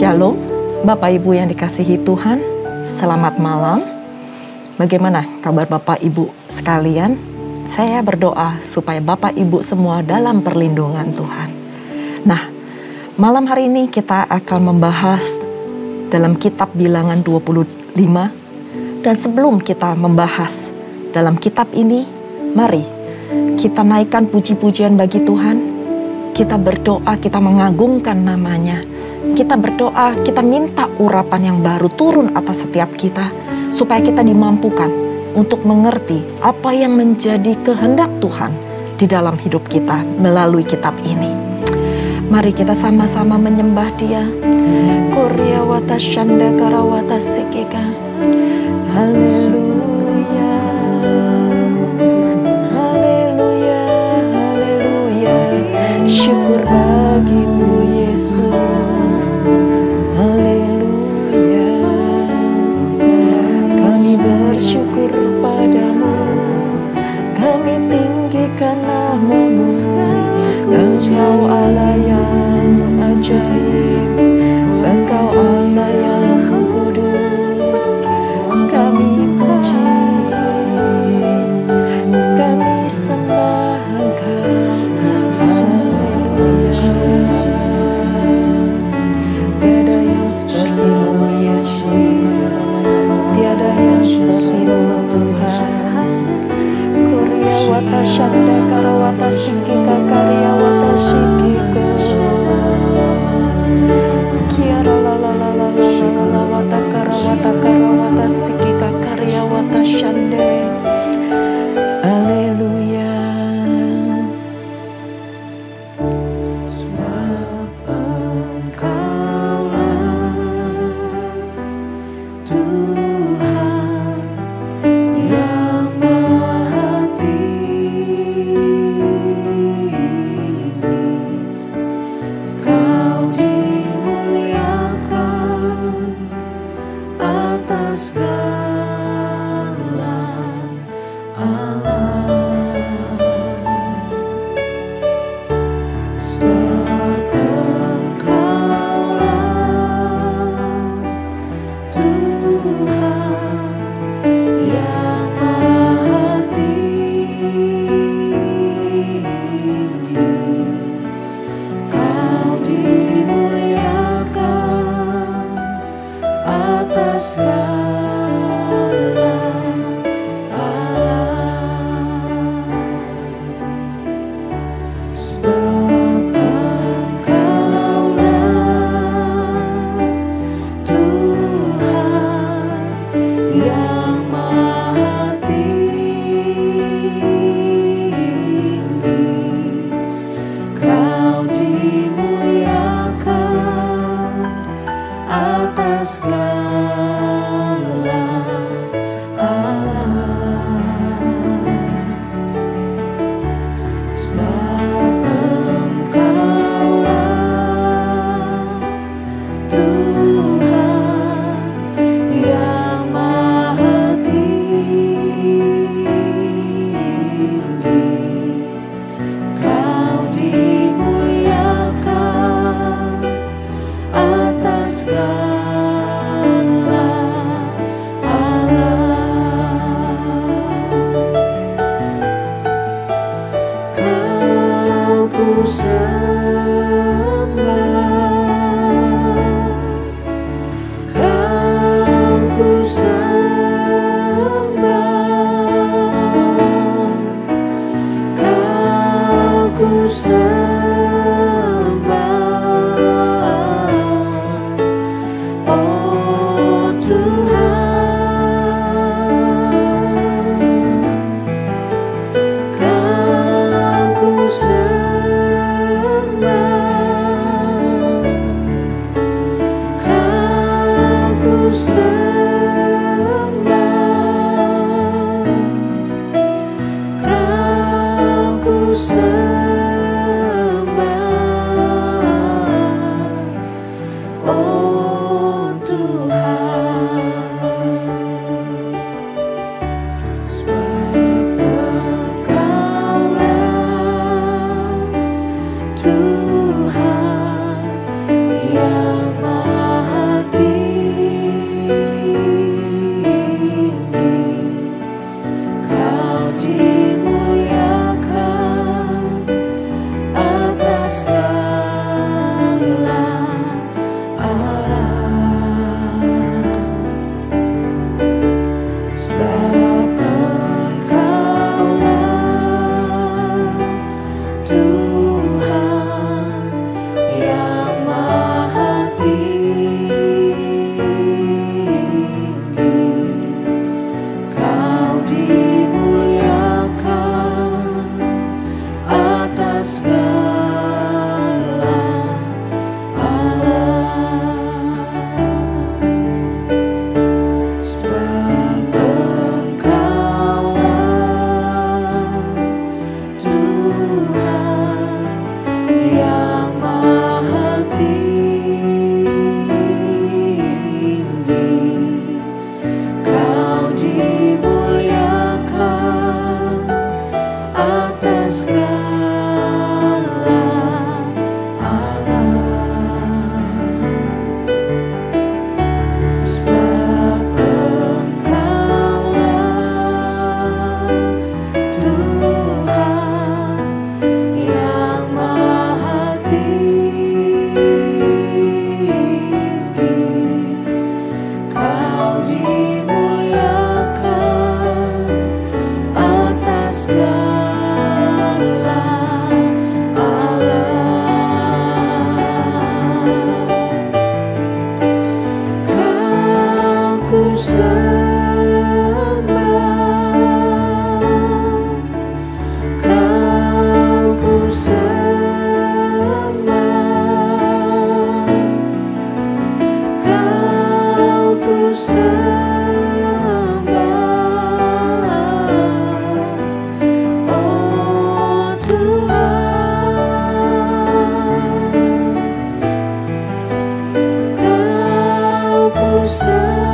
Shalom, Bapak Ibu yang dikasihi Tuhan, selamat malam. Bagaimana kabar Bapak Ibu sekalian? Saya berdoa supaya Bapak Ibu semua dalam perlindungan Tuhan. Nah, malam hari ini kita akan membahas dalam kitab Bilangan 25. Dan sebelum kita membahas dalam kitab ini, mari kita naikkan puji-pujian bagi Tuhan. Kita berdoa, kita mengagungkan namanya. Kita berdoa, kita minta urapan yang baru turun atas setiap kita, supaya kita dimampukan untuk mengerti apa yang menjadi kehendak Tuhan di dalam hidup kita melalui kitab ini. Mari kita sama-sama menyembah Dia. Korea wata shanda karawata sekeka. Haleluya. Haleluya. Haleluya. Syukur bagimu Yesus. Haleluya. Kami bersyukur padamu, kami tinggikan namamu. Engkau Allah yang ajaib, Engkau Allah yang kudus. Kami puji, kami sembah Engkau. Tiada yang seperti-Mu Yesus, tiada yang seperti-Mu Tuhan. Korea wata shanda karawata shikika karya wata shikiko. Kiara la la la la la la la wata karawata shikika karya wata shande. Haleluya. Atas segala Sembah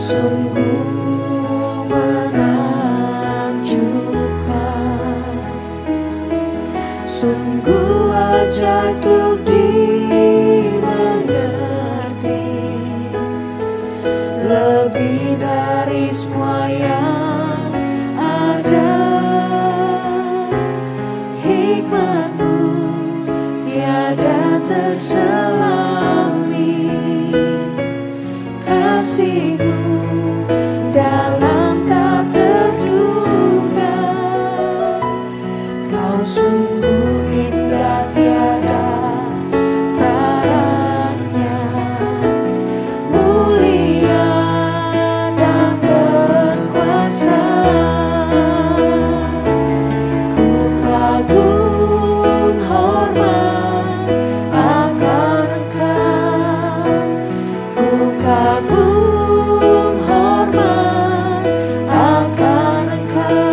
sungguh menakjubkan, sungguh ajaib untuk dimengerti, lebih dari semua yang ada. Hikmat-Mu tiada terselami, kasih-Mu dalam tak terduga. Kau sungguh indah tiada taranya, mulia dan berkuasa. Ku kagum hormat akan Engkau, ku kagum hormat akan Engkau.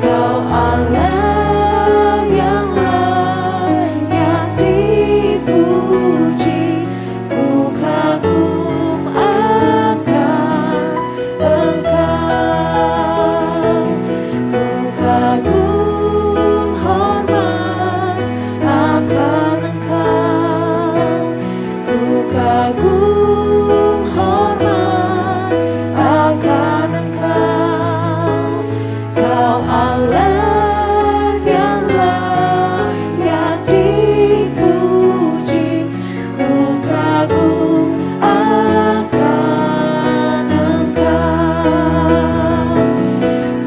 Kau Allah yang layak dipuji, ku kagum akan Engkau. Ku kagum hormat akan Engkau, ku kagum hormat akan Engkau. Kau Allah yang layak dipuji, ku kagum akan Engkau.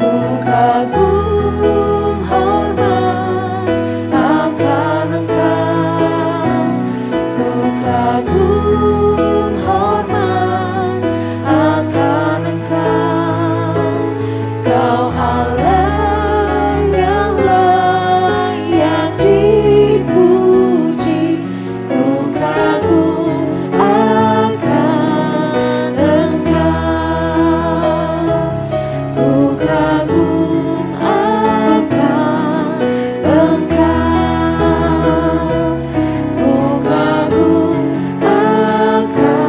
Ku kagum hormat akan Engkau, ku kagum hormat akan Engkau. Kau Allah yang layak dipuji, ku kagum akan Engkau. Ku kagum akan Engkau, ku kagum akan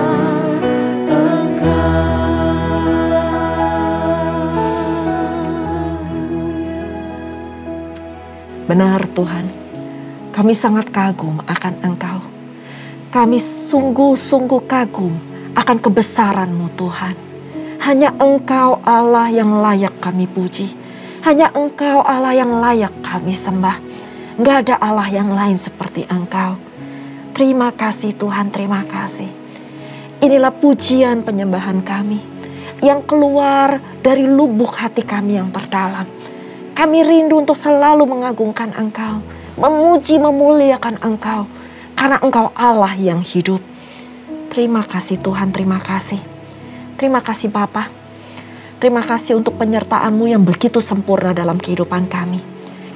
Engkau. Benar Tuhan, kami sangat kagum akan Engkau. Kami sungguh-sungguh kagum akan kebesaran-Mu Tuhan. Hanya Engkau Allah yang layak kami puji. Hanya Engkau Allah yang layak kami sembah. Gak ada Allah yang lain seperti Engkau. Terima kasih Tuhan, terima kasih. Inilah pujian penyembahan kami yang keluar dari lubuk hati kami yang terdalam. Kami rindu untuk selalu mengagungkan Engkau, memuji, memuliakan Engkau, karena Engkau Allah yang hidup. Terima kasih Tuhan, terima kasih. Terima kasih Bapa. Terima kasih untuk penyertaan-Mu yang begitu sempurna dalam kehidupan kami.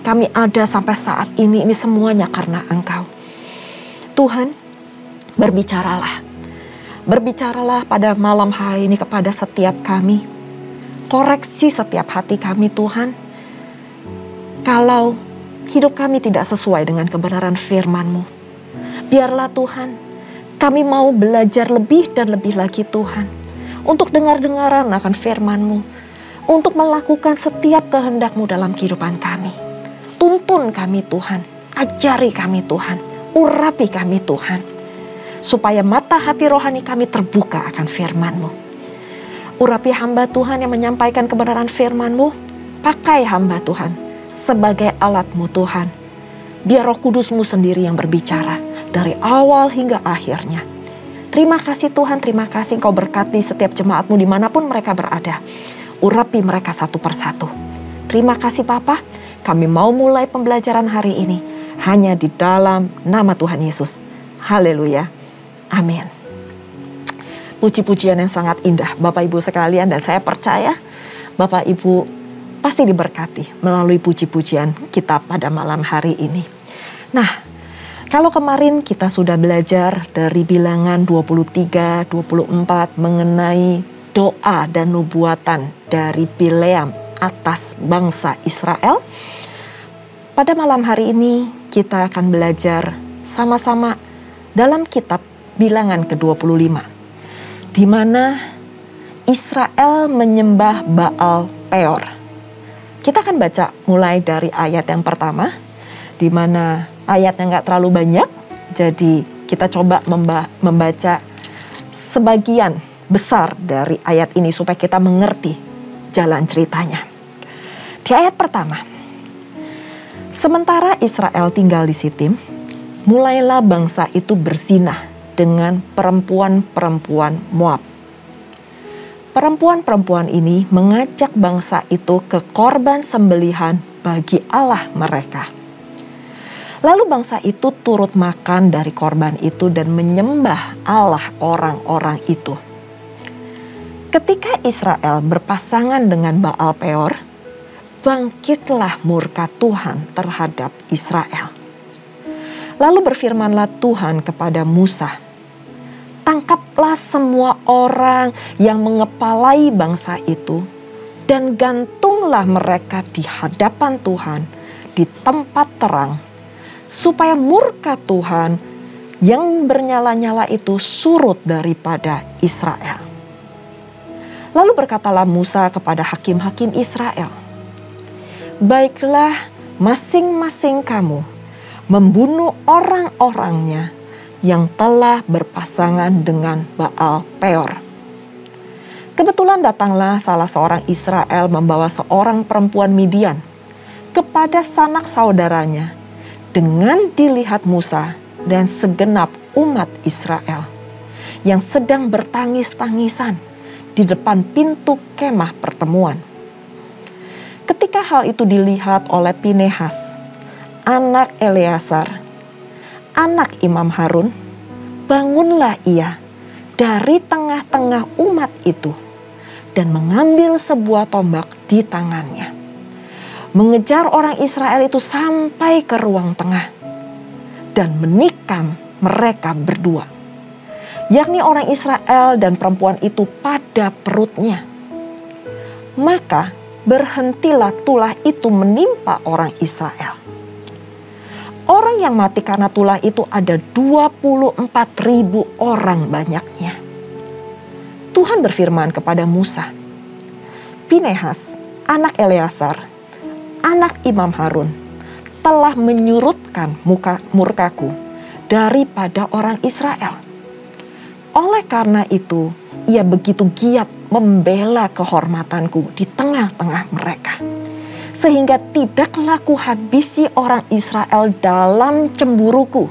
Kami ada sampai saat ini semuanya karena Engkau. Tuhan, berbicaralah. Berbicaralah pada malam hari ini kepada setiap kami. Koreksi setiap hati kami Tuhan. Kalau hidup kami tidak sesuai dengan kebenaran firman-Mu, biarlah Tuhan, kami mau belajar lebih dan lebih lagi Tuhan, untuk dengar-dengaran akan firman-Mu, untuk melakukan setiap kehendak-Mu dalam kehidupan kami. Tuntun kami Tuhan, ajari kami Tuhan, urapi kami Tuhan, supaya mata hati rohani kami terbuka akan firman-Mu. Urapi hamba Tuhan yang menyampaikan kebenaran firman-Mu, pakai hamba Tuhan sebagai alat-Mu Tuhan. Biar Roh Kudus-Mu sendiri yang berbicara dari awal hingga akhirnya. Terima kasih Tuhan, terima kasih Engkau berkati setiap jemaat-Mu dimanapun mereka berada. Urapi mereka satu persatu. Terima kasih Bapa, kami mau mulai pembelajaran hari ini hanya di dalam nama Tuhan Yesus. Haleluya, amin. Puji-pujian yang sangat indah Bapak Ibu sekalian, dan saya percaya Bapak Ibu pasti diberkati melalui puji-pujian kita pada malam hari ini. Nah, kalau kemarin kita sudah belajar dari Bilangan 23, 24 mengenai doa dan nubuatan dari Bileam atas bangsa Israel. Pada malam hari ini kita akan belajar sama-sama dalam kitab Bilangan ke-25, di mana Israel menyembah Baal Peor. Kita akan baca mulai dari ayat yang pertama, di mana ayatnya nggak terlalu banyak, jadi kita coba membaca sebagian besar dari ayat ini supaya kita mengerti jalan ceritanya. Di ayat pertama, sementara Israel tinggal di Sitim, mulailah bangsa itu berzinah dengan perempuan-perempuan Moab. Perempuan-perempuan ini mengajak bangsa itu ke korban sembelihan bagi Allah mereka. Lalu bangsa itu turut makan dari korban itu dan menyembah Allah orang-orang itu. Ketika Israel berpasangan dengan Baal Peor, bangkitlah murka Tuhan terhadap Israel. Lalu berfirmanlah Tuhan kepada Musa, tangkaplah semua orang yang mengepalai bangsa itu dan gantunglah mereka di hadapan Tuhan di tempat terang, supaya murka Tuhan yang bernyala-nyala itu surut daripada Israel. Lalu berkatalah Musa kepada hakim-hakim Israel, baiklah masing-masing kamu membunuh orang-orangnya yang telah berpasangan dengan Baal Peor. Kebetulan datanglah salah seorang Israel membawa seorang perempuan Midian kepada sanak saudaranya dengan dilihat Musa dan segenap umat Israel yang sedang bertangis-tangisan di depan pintu kemah pertemuan. Ketika hal itu dilihat oleh Pinehas, anak Eleazar, anak Imam Harun, bangunlah ia dari tengah-tengah umat itu dan mengambil sebuah tombak di tangannya, mengejar orang Israel itu sampai ke ruang tengah dan menikam mereka berdua, yakni orang Israel dan perempuan itu pada perutnya. Maka berhentilah tulah itu menimpa orang Israel. Orang yang mati karena tulah itu ada 24.000 orang banyaknya. Tuhan berfirman kepada Musa, Pinehas, anak Eleazar, anak Imam Harun, telah menyurutkan murkaku daripada orang Israel. Oleh karena itu, ia begitu giat membela kehormatanku di tengah-tengah mereka, sehingga tidaklah kuhabisi orang Israel dalam cemburuku.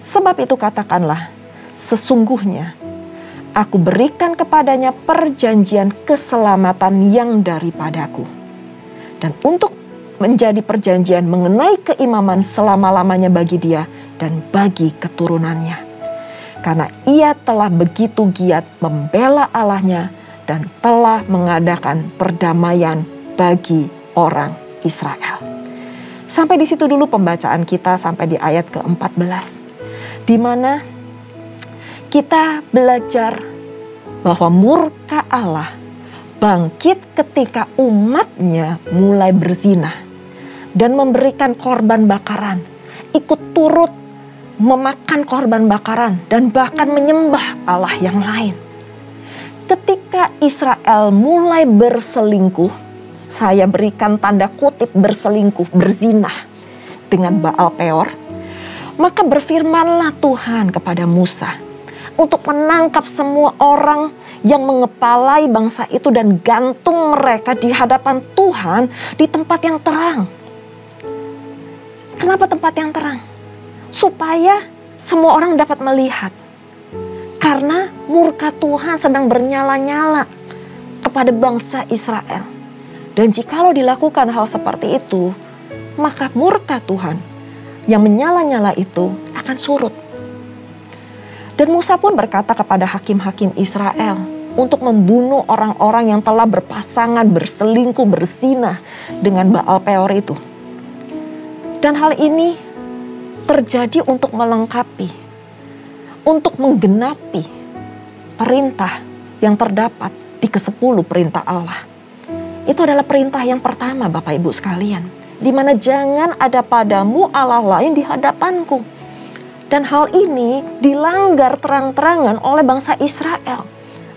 Sebab itu katakanlah, sesungguhnya aku berikan kepadanya perjanjian keselamatan yang daripadaku. Dan untuk menjadi perjanjian mengenai keimaman selama-lamanya bagi dia dan bagi keturunannya. Karena ia telah begitu giat membela Allahnya dan telah mengadakan perdamaian bagi orang Israel. Sampai di situ dulu pembacaan kita sampai di ayat ke-14. Di mana kita belajar bahwa murka Allah bangkit ketika umatnya mulai berzinah dan memberikan korban bakaran, ikut turut memakan korban bakaran dan bahkan menyembah Allah yang lain. Ketika Israel mulai berselingkuh, saya berikan tanda kutip berselingkuh, berzinah dengan Baal Peor, maka berfirmanlah Tuhan kepada Musa untuk menangkap semua orang yang mengepalai bangsa itu dan gantung mereka di hadapan Tuhan di tempat yang terang. Kenapa tempat yang terang? Supaya semua orang dapat melihat. Karena murka Tuhan sedang bernyala-nyala kepada bangsa Israel. Dan jikalau dilakukan hal seperti itu, maka murka Tuhan yang menyala-nyala itu akan surut. Dan Musa pun berkata kepada hakim-hakim Israel untuk membunuh orang-orang yang telah berpasangan, berselingkuh, berzinah dengan Baal Peor itu. Dan hal ini terjadi untuk melengkapi, untuk menggenapi perintah yang terdapat di ke-10 perintah Allah. Itu adalah perintah yang pertama, Bapak Ibu sekalian, di mana jangan ada padamu Allah lain di hadapanku. Dan hal ini dilanggar terang-terangan oleh bangsa Israel.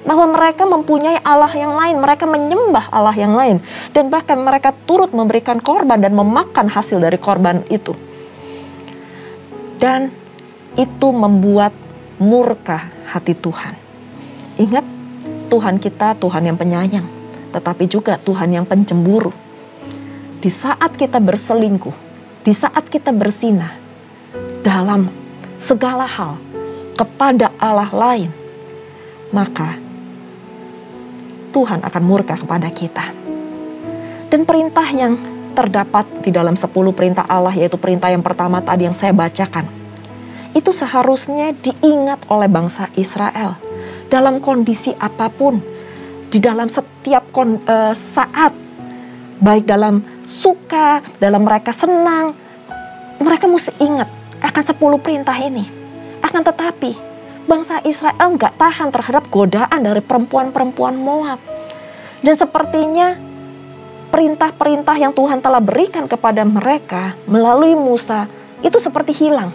bahwa mereka mempunyai Allah yang lain, mereka menyembah Allah yang lain, dan bahkan mereka turut memberikan korban dan memakan hasil dari korban itu. Dan itu membuat murka hati Tuhan. Ingat, Tuhan kita Tuhan yang penyayang, tetapi juga Tuhan yang pencemburu. Di saat kita berselingkuh, di saat kita berzinah dalam segala hal kepada Allah lain, maka Tuhan akan murka kepada kita. Dan perintah yang terdapat di dalam 10 perintah Allah, yaitu perintah yang pertama tadi yang saya bacakan, itu seharusnya diingat oleh bangsa Israel dalam kondisi apapun, di dalam setiap saat, baik dalam suka, dalam mereka senang, mereka mesti ingat akan 10 perintah ini. Akan tetapi bangsa Israel nggak tahan terhadap godaan dari perempuan-perempuan Moab. Dan sepertinya perintah-perintah yang Tuhan telah berikan kepada mereka melalui Musa itu seperti hilang.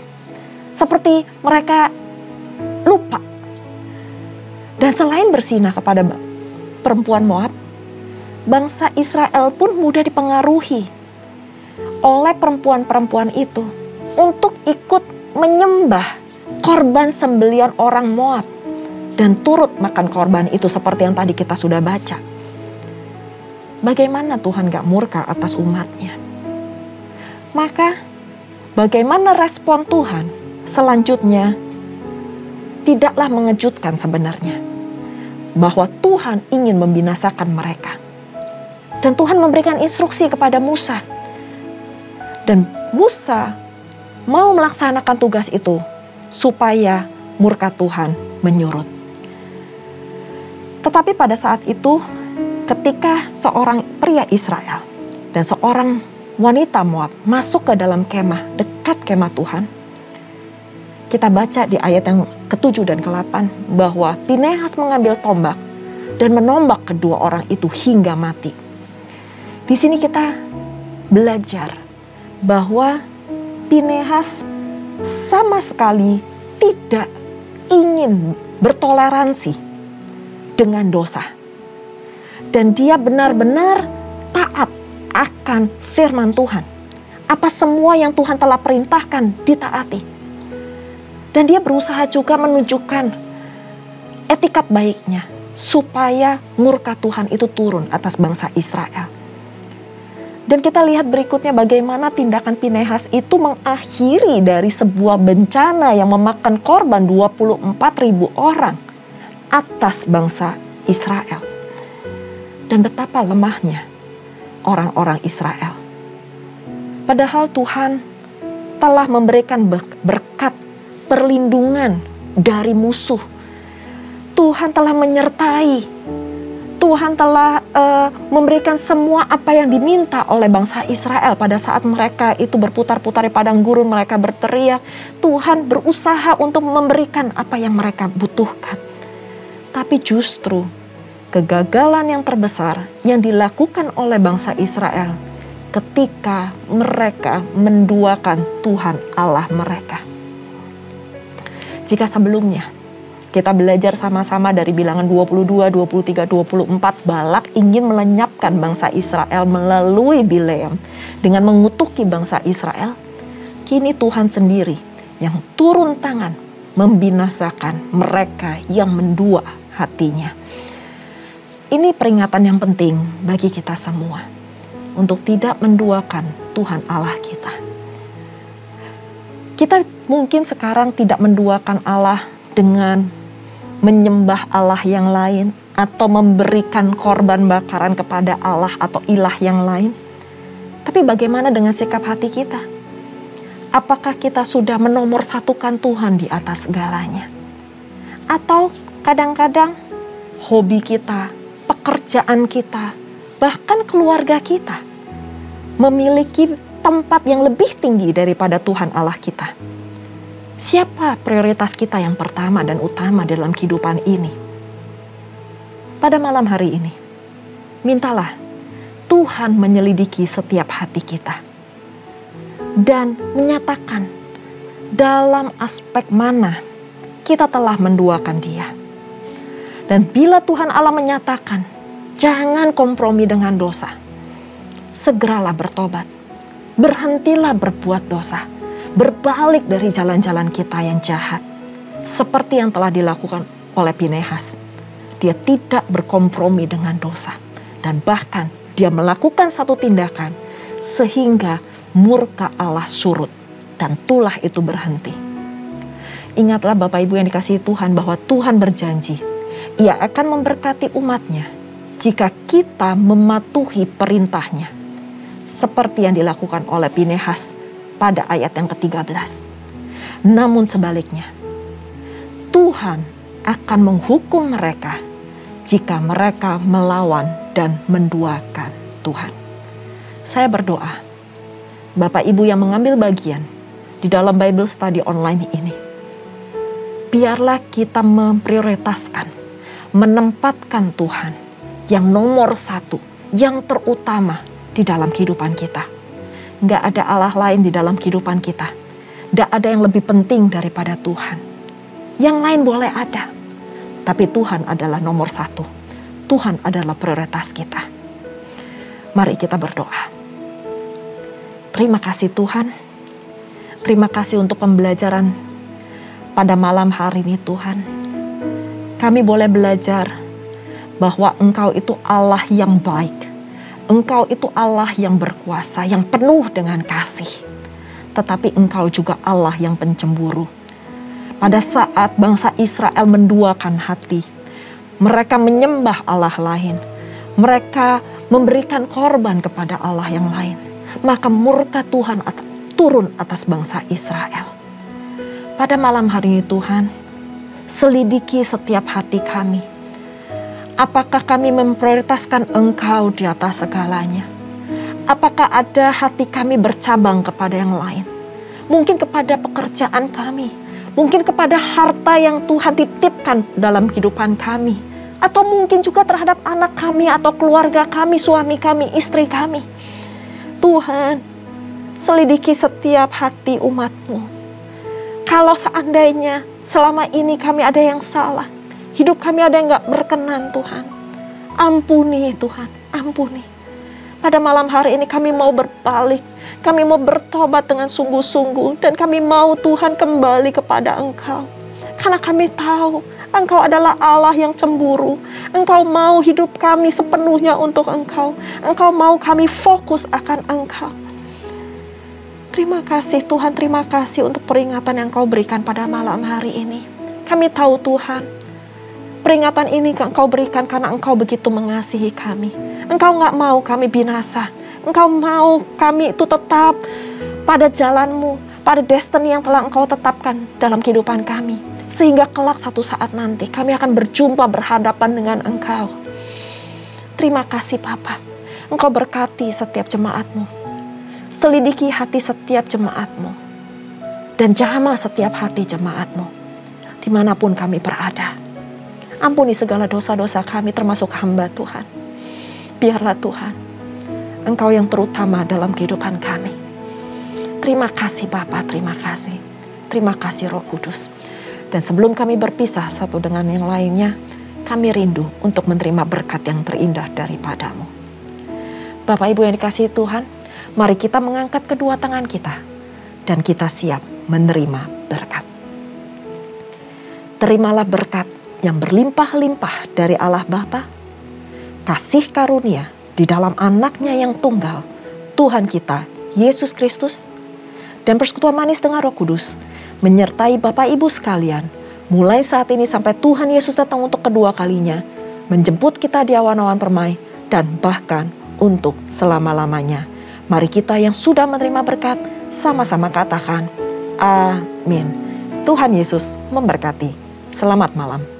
Seperti mereka lupa. Dan selain berzinah kepada perempuan Moab, bangsa Israel pun mudah dipengaruhi oleh perempuan-perempuan itu untuk ikut menyembah korban sembelian orang Moab dan turut makan korban itu seperti yang tadi kita sudah baca. Bagaimana Tuhan gak murka atas umatnya? Maka bagaimana respon Tuhan selanjutnya tidaklah mengejutkan sebenarnya. Bahwa Tuhan ingin membinasakan mereka. Dan Tuhan memberikan instruksi kepada Musa. Dan Musa mau melaksanakan tugas itu supaya murka Tuhan menyurut. Tetapi pada saat itu, ketika seorang pria Israel dan seorang wanita Moab masuk ke dalam kemah, dekat kemah Tuhan, kita baca di ayat yang ke-7 dan ke-8 bahwa Finehas mengambil tombak dan menombak kedua orang itu hingga mati. Di sini kita belajar bahwa Finehas sama sekali tidak ingin bertoleransi dengan dosa. Dan dia benar-benar taat akan firman Tuhan. Apa semua yang Tuhan telah perintahkan ditaati. Dan dia berusaha juga menunjukkan etikat baiknya supaya murka Tuhan itu turun atas bangsa Israel. Dan kita lihat berikutnya bagaimana tindakan Finehas itu mengakhiri dari sebuah bencana yang memakan korban 24.000 orang atas bangsa Israel. Dan betapa lemahnya orang-orang Israel. Padahal Tuhan telah memberikan berkat perlindungan dari musuh. Tuhan telah menyertai. Tuhan telah memberikan semua apa yang diminta oleh bangsa Israel pada saat mereka itu berputar-putar di padang gurun, mereka berteriak. Tuhan berusaha untuk memberikan apa yang mereka butuhkan. Tapi justru kegagalan yang terbesar yang dilakukan oleh bangsa Israel ketika mereka menduakan Tuhan Allah mereka. Jika sebelumnya kita belajar sama-sama dari bilangan 22, 23, 24, Balak ingin melenyapkan bangsa Israel melalui Bileam dengan mengutuki bangsa Israel. Kini Tuhan sendiri yang turun tangan membinasakan mereka yang mendua hatinya. Ini peringatan yang penting bagi kita semua untuk tidak menduakan Tuhan Allah kita. Kita mungkin sekarang tidak menduakan Allah dengan menyembah Allah yang lain atau memberikan korban bakaran kepada Allah atau ilah yang lain. Tapi bagaimana dengan sikap hati kita? Apakah kita sudah menomorsatukan Tuhan di atas segalanya? Atau kadang-kadang hobi kita, pekerjaan kita, bahkan keluarga kita memiliki tempat yang lebih tinggi daripada Tuhan Allah kita? Siapa prioritas kita yang pertama dan utama dalam kehidupan ini? Pada malam hari ini, mintalah Tuhan menyelidiki setiap hati kita dan menyatakan dalam aspek mana kita telah menduakan Dia. Dan bila Tuhan Allah menyatakan, jangan kompromi dengan dosa, segeralah bertobat, berhentilah berbuat dosa, berbalik dari jalan-jalan kita yang jahat. Seperti yang telah dilakukan oleh Pinehas. Dia tidak berkompromi dengan dosa. Dan bahkan dia melakukan satu tindakan sehingga murka Allah surut dan tulah itu berhenti. Ingatlah Bapak Ibu yang dikasihi Tuhan bahwa Tuhan berjanji Ia akan memberkati umatnya jika kita mematuhi perintahnya. Seperti yang dilakukan oleh Pinehas pada ayat yang ke-13. Namun sebaliknya, Tuhan akan menghukum mereka jika mereka melawan dan menduakan Tuhan. Saya berdoa, Bapak Ibu yang mengambil bagian di dalam Bible Study online ini, biarlah kita memprioritaskan, menempatkan Tuhan yang nomor satu, yang terutama di dalam kehidupan kita. Nggak ada Allah lain di dalam kehidupan kita. Nggak ada yang lebih penting daripada Tuhan. Yang lain boleh ada, tapi Tuhan adalah nomor satu. Tuhan adalah prioritas kita. Mari kita berdoa. Terima kasih Tuhan. Terima kasih untuk pembelajaran pada malam hari ini Tuhan. Kami boleh belajar bahwa Engkau itu Allah yang baik. Engkau itu Allah yang berkuasa, yang penuh dengan kasih. Tetapi Engkau juga Allah yang pencemburu. Pada saat bangsa Israel menduakan hati, mereka menyembah Allah lain. Mereka memberikan korban kepada Allah yang lain. Maka murka Tuhan turun atas bangsa Israel. Pada malam hari ini Tuhan, selidiki setiap hati kami. Apakah kami memprioritaskan Engkau di atas segalanya? Apakah ada hati kami bercabang kepada yang lain? Mungkin kepada pekerjaan kami. Mungkin kepada harta yang Tuhan titipkan dalam kehidupan kami. Atau mungkin juga terhadap anak kami atau keluarga kami, suami kami, istri kami. Tuhan, selidiki setiap hati umat-Mu. Kalau seandainya selama ini kami ada yang salah, hidup kami ada yang gak berkenan Tuhan, ampuni Tuhan, ampuni. Pada malam hari ini kami mau berbalik, kami mau bertobat dengan sungguh-sungguh, dan kami mau Tuhan kembali kepada Engkau. Karena kami tahu Engkau adalah Allah yang cemburu. Engkau mau hidup kami sepenuhnya untuk Engkau. Engkau mau kami fokus akan Engkau. Terima kasih Tuhan, terima kasih untuk peringatan yang Kau berikan pada malam hari ini. Kami tahu Tuhan, peringatan ini Engkau berikan karena Engkau begitu mengasihi kami. Engkau gak mau kami binasa. Engkau mau kami itu tetap pada jalan-Mu, pada destiny yang telah Engkau tetapkan dalam kehidupan kami. Sehingga kelak satu saat nanti kami akan berjumpa berhadapan dengan Engkau. Terima kasih Bapa. Engkau berkati setiap jemaat-Mu. Selidiki hati setiap jemaat-Mu. Dan jamah setiap hati jemaat-Mu. Dimanapun kami berada. Ampuni segala dosa-dosa kami termasuk hamba Tuhan. Biarlah Tuhan, Engkau yang terutama dalam kehidupan kami. Terima kasih Bapa, terima kasih. Terima kasih Roh Kudus. Dan sebelum kami berpisah satu dengan yang lainnya, kami rindu untuk menerima berkat yang terindah daripada-Mu. Bapak Ibu yang dikasihi Tuhan, mari kita mengangkat kedua tangan kita dan kita siap menerima berkat. Terimalah berkat yang berlimpah-limpah dari Allah Bapa, kasih karunia di dalam Anaknya yang tunggal, Tuhan kita, Yesus Kristus, dan persekutuan manis dengan Roh Kudus, menyertai Bapak Ibu sekalian, mulai saat ini sampai Tuhan Yesus datang untuk kedua kalinya, menjemput kita di awan-awan permai, dan bahkan untuk selama-lamanya. Mari kita yang sudah menerima berkat, sama-sama katakan, amin. Tuhan Yesus memberkati. Selamat malam.